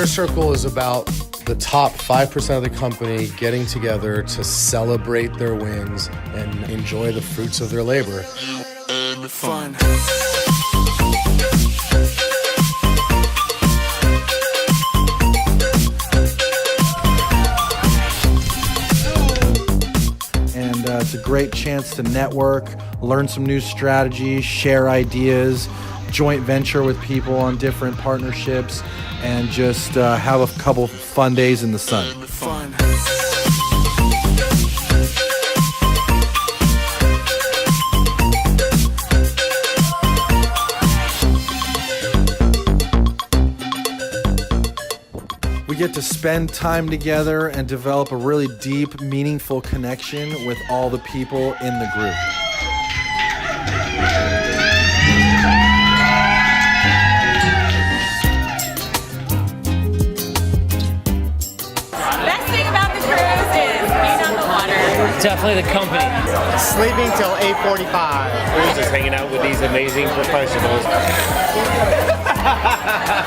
Circle is about the top 5% of the company getting together to celebrate their wins and enjoy the fruits of their labor. Fun. And it's a great chance to network, learn some new strategies, share ideas, joint venture with people on different partnerships, and just have a couple fun days in the sun. Fun. We get to spend time together and develop a really deep, meaningful connection with all the people in the group. Best thing about the cruise is being on the water. Definitely the company. Sleeping till 8:45. We're just hanging out with these amazing professionals.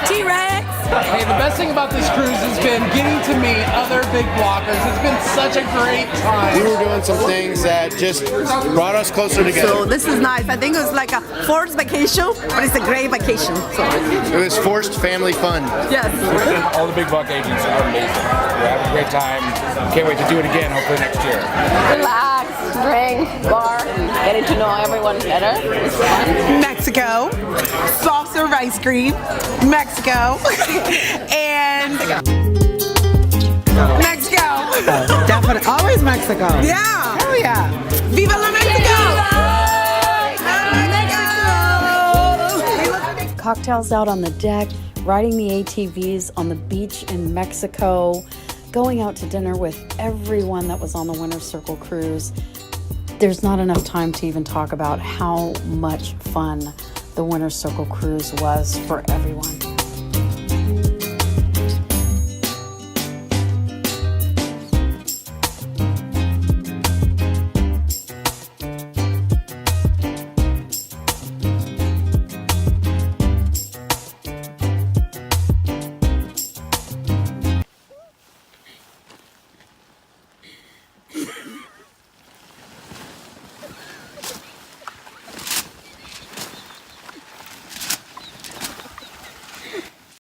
T-Rex. Hey, the best thing about this cruise has been getting to meet other big blockers. It's been such a great time. We were doing some things that just brought us closer together. So this is nice. I think it was like a forced vacation, but it's a great vacation. So It was forced family fun. yes. All the big buck agents are amazing. We're having a great time. Can't wait to do it again, hopefully next year. Relax, drink, bar, getting to know everyone better. It's fun. Mexico, soft serve ice cream, Mexico, and Mexico. Definitely, always Mexico. Yeah. Oh yeah. Viva la Mexico! Mexico! Cocktails out on the deck, riding the ATVs on the beach in Mexico, going out to dinner with everyone that was on the Winter Circle cruise. There's not enough time to even talk about how much fun the Winter Circle cruise was for everyone.